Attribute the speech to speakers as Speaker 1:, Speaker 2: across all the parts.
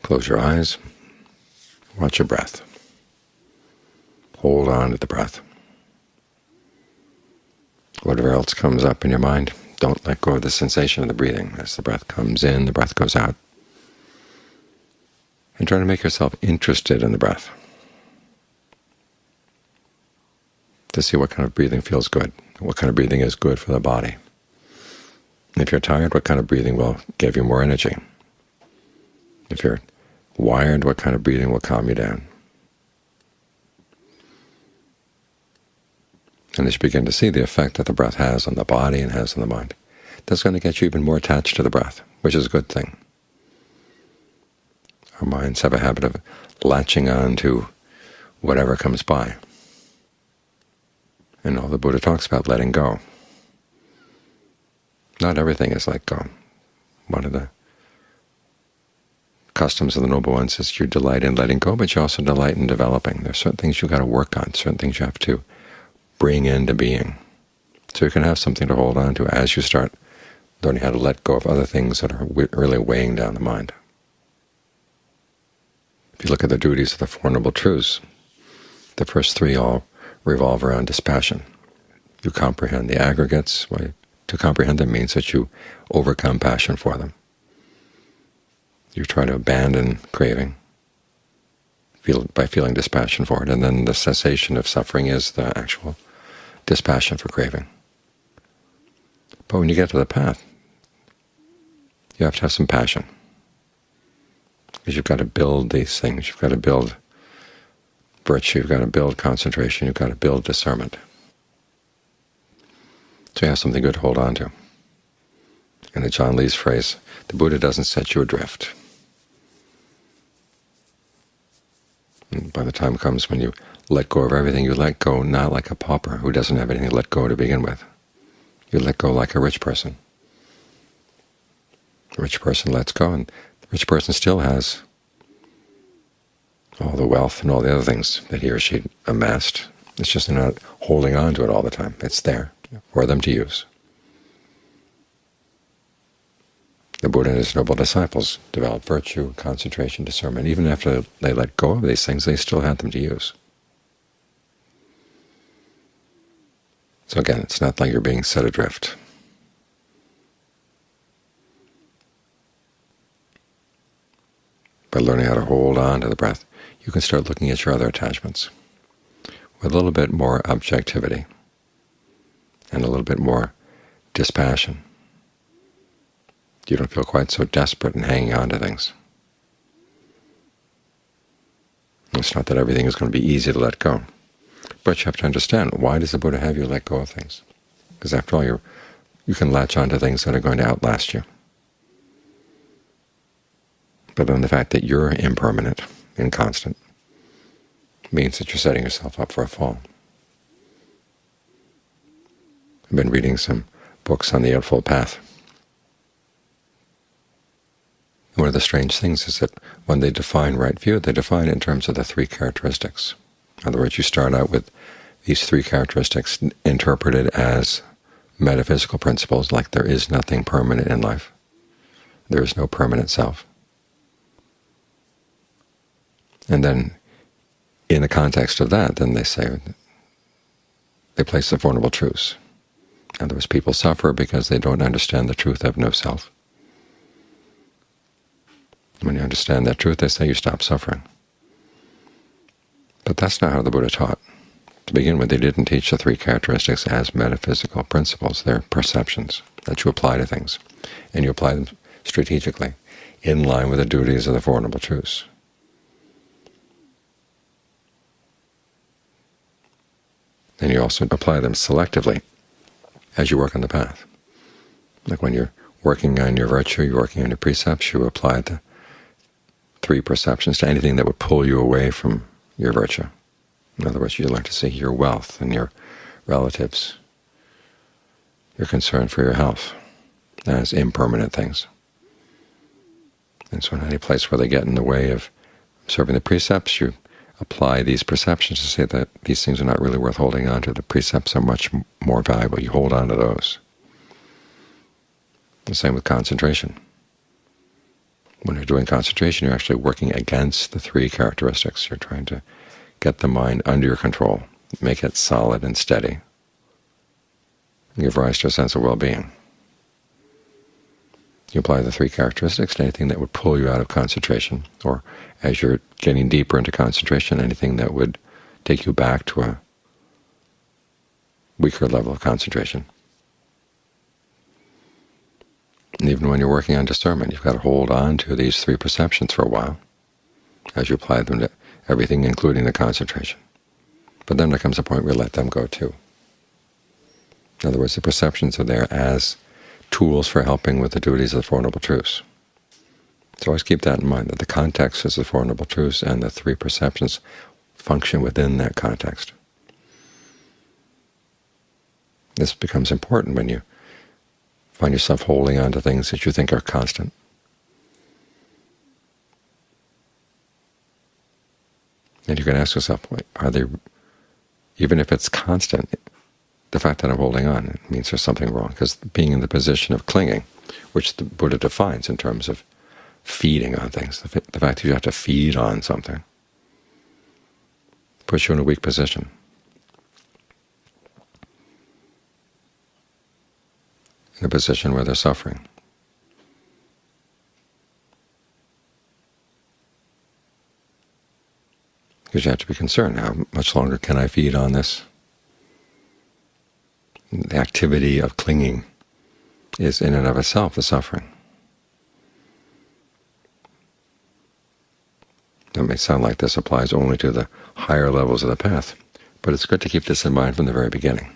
Speaker 1: Close your eyes. Watch your breath. Hold on to the breath. Whatever else comes up in your mind, don't let go of the sensation of the breathing. As the breath comes in, the breath goes out. And try to make yourself interested in the breath to see what kind of breathing feels good, what kind of breathing is good for the body. And if you're tired, what kind of breathing will give you more energy? If you're wired, what kind of breathing will calm you down? And as you begin to see the effect that the breath has on the body and has on the mind, that's going to get you even more attached to the breath, which is a good thing. Our minds have a habit of latching on to whatever comes by. And all the Buddha talks about letting go. Not everything is let go. One of the customs of the Noble Ones is you delight in letting go, but you also delight in developing. There are certain things you've got to work on, certain things you have to bring into being, so you can have something to hold on to as you start learning how to let go of other things that are really weighing down the mind. If you look at the duties of the Four Noble Truths, the first three all revolve around dispassion. You comprehend the aggregates. Well, to comprehend them means that you overcome passion for them. You try to abandon craving by feeling dispassion for it, and then the cessation of suffering is the actual dispassion for craving. But when you get to the path, you have to have some passion, because you've got to build these things. You've got to build virtue, you've got to build concentration, you've got to build discernment. So you have something good to hold on to. In the John Lee's phrase, the Buddha doesn't set you adrift. And by the time comes when you let go of everything, you let go not like a pauper who doesn't have anything to let go to begin with. You let go like a rich person. The rich person lets go, and the rich person still has all the wealth and all the other things that he or she amassed. It's just they're not holding on to it all the time. It's there for them to use. The Buddha and his noble disciples developed virtue, concentration, discernment. Even after they let go of these things, they still had them to use. So again, it's not like you're being set adrift. By learning how to hold on to the breath, you can start looking at your other attachments with a little bit more objectivity and a little bit more dispassion. You don't feel quite so desperate in hanging on to things. It's not that everything is going to be easy to let go, but you have to understand, why does the Buddha have you let go of things? Because after all, you can latch on to things that are going to outlast you. But then the fact that you're impermanent, inconstant, means that you're setting yourself up for a fall. I've been reading some books on the Eightfold Path. One of the strange things is that when they define right view, they define it in terms of the three characteristics. In other words, you start out with these three characteristics interpreted as metaphysical principles, like there is nothing permanent in life. There is no permanent self. And then in the context of that, then they say, they place the Four Noble Truths. In other words, people suffer because they don't understand the truth of no self. When you understand that truth, they say you stop suffering. But that's not how the Buddha taught. To begin with, they didn't teach the three characteristics as metaphysical principles. They're perceptions that you apply to things, and you apply them strategically, in line with the duties of the Four Noble Truths. And you also apply them selectively as you work on the path. Like when you're working on your virtue, you're working on your precepts, you apply the three perceptions to anything that would pull you away from your virtue. In other words, you learn to see your wealth and your relatives, your concern for your health, as impermanent things. And so in any place where they get in the way of observing the precepts, you apply these perceptions to say that these things are not really worth holding on to. The precepts are much more valuable. You hold on to those. The same with concentration. When you're doing concentration, you're actually working against the three characteristics. You're trying to get the mind under your control, make it solid and steady, and give rise to a sense of well-being. You apply the three characteristics to anything that would pull you out of concentration, or as you're getting deeper into concentration, anything that would take you back to a weaker level of concentration. And even when you're working on discernment, you've got to hold on to these three perceptions for a while as you apply them to everything, including the concentration. But then there comes a point where you let them go too. In other words, the perceptions are there as tools for helping with the duties of the Four Noble Truths. So always keep that in mind, that the context is the Four Noble Truths, and the three perceptions function within that context. This becomes important when you find yourself holding on to things that you think are constant. And you can ask yourself, are they, even if it's constant, the fact that I'm holding on, it means there's something wrong, because being in the position of clinging, which the Buddha defines in terms of feeding on things, the fact that you have to feed on something, puts you in a weak position. In a position where there's suffering. Because you have to be concerned, how much longer can I feed on this? The activity of clinging is in and of itself the suffering. It may sound like this applies only to the higher levels of the path, but it's good to keep this in mind from the very beginning.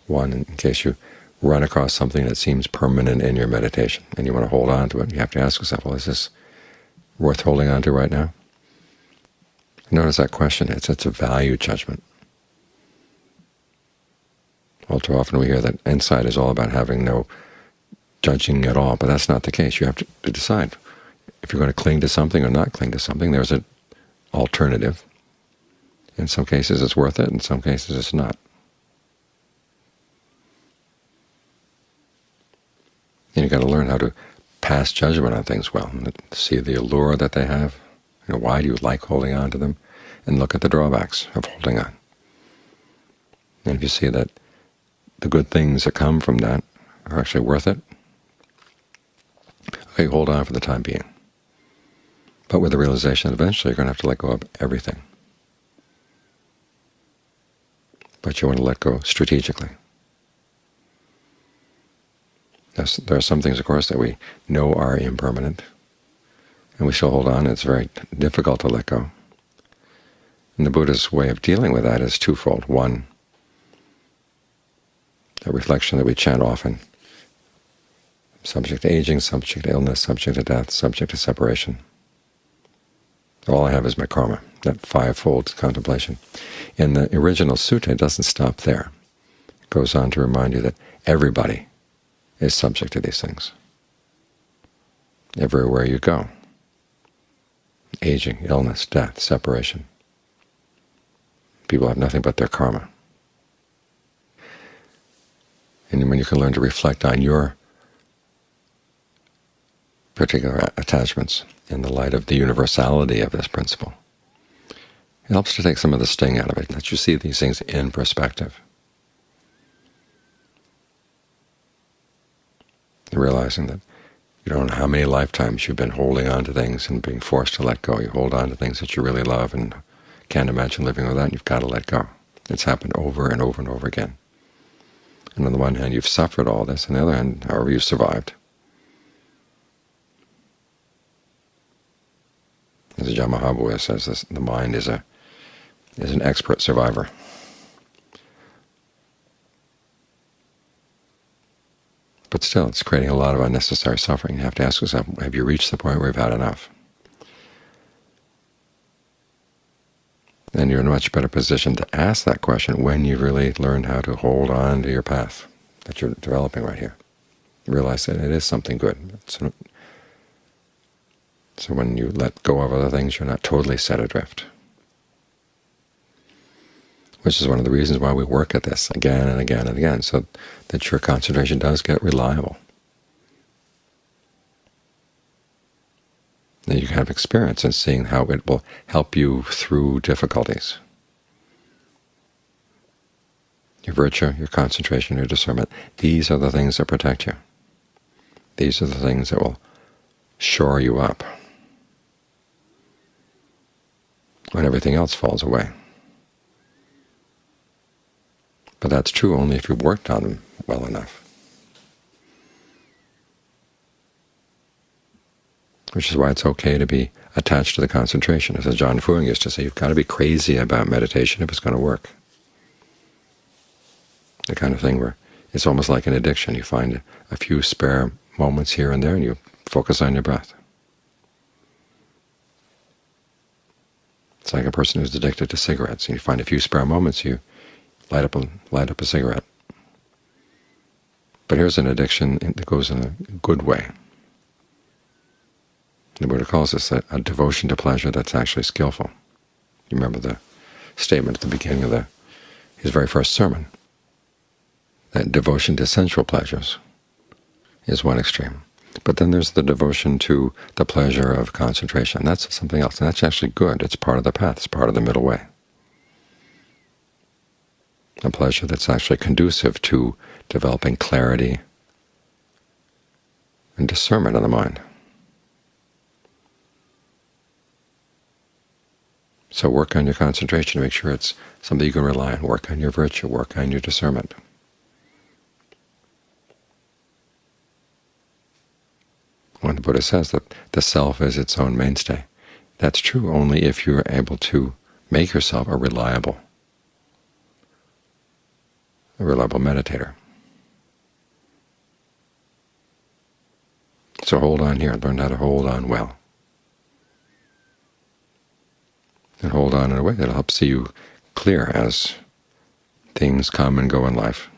Speaker 1: One, in case you run across something that seems permanent in your meditation and you want to hold on to it, you have to ask yourself, well, is this worth holding on to right now? Notice that question. It's a value judgment. All too often we hear that insight is all about having no judging at all, but that's not the case. You have to decide if you're going to cling to something or not cling to something. There's an alternative. In some cases it's worth it, in some cases it's not. And you've got to learn how to pass judgment on things well, and see the allure that they have. Why do you like holding on to them? And look at the drawbacks of holding on. And if you see that the good things that come from that are actually worth it, okay, hold on for the time being. But with the realization that eventually you're going to have to let go of everything. But you want to let go strategically. There are some things, of course, that we know are impermanent, and we still hold on. It's very difficult to let go. And the Buddha's way of dealing with that is twofold. One, a reflection that we chant often, subject to aging, subject to illness, subject to death, subject to separation. All I have is my karma, that fivefold contemplation. In the original sutta, it doesn't stop there. It goes on to remind you that everybody is subject to these things. Everywhere you go. Aging, illness, death, separation. People have nothing but their karma. And when you can learn to reflect on your particular attachments in the light of the universality of this principle, it helps to take some of the sting out of it, that you see these things in perspective. Realizing that you don't know how many lifetimes you've been holding on to things and being forced to let go. You hold on to things that you really love and can't imagine living without, and you've got to let go. It's happened over and over and over again. And on the one hand, you've suffered all this. On the other hand, however, you've survived. As Ajahn Mahabhuya says, the mind is an expert survivor. But still, it's creating a lot of unnecessary suffering. You have to ask yourself, have you reached the point where you've had enough? And you're in a much better position to ask that question when you've really learned how to hold on to your path that you're developing right here. You realize that it is something good. So when you let go of other things, you're not totally set adrift. Which is one of the reasons why we work at this again and again and again, so that your concentration does get reliable. Then you can have experience in seeing how it will help you through difficulties. Your virtue, your concentration, your discernment, these are the things that protect you. These are the things that will shore you up when everything else falls away. But that's true only if you've worked on them well enough. Which is why it's okay to be attached to the concentration. As John Fuang used to say, you've got to be crazy about meditation if it's going to work. The kind of thing where it's almost like an addiction. You find a few spare moments here and there, and you focus on your breath. It's like a person who's addicted to cigarettes, and you find a few spare moments, you light up a cigarette. But here's an addiction that goes in a good way. The Buddha calls this a devotion to pleasure that's actually skillful. You remember the statement at the beginning of his very first sermon, that devotion to sensual pleasures is one extreme. But then there's the devotion to the pleasure of concentration. That's something else, and that's actually good. It's part of the path. It's part of the middle way. A pleasure that's actually conducive to developing clarity and discernment of the mind. So work on your concentration to make sure it's something you can rely on. Work on your virtue. Work on your discernment. When the Buddha says that the self is its own mainstay, that's true only if you're able to make yourself a reliable meditator. So hold on here. Learn how to hold on well. And hold on in a way that will help see you clear as things come and go in life.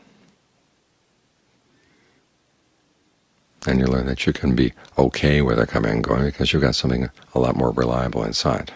Speaker 1: And you learn that you can be okay with it coming and going because you've got something a lot more reliable inside.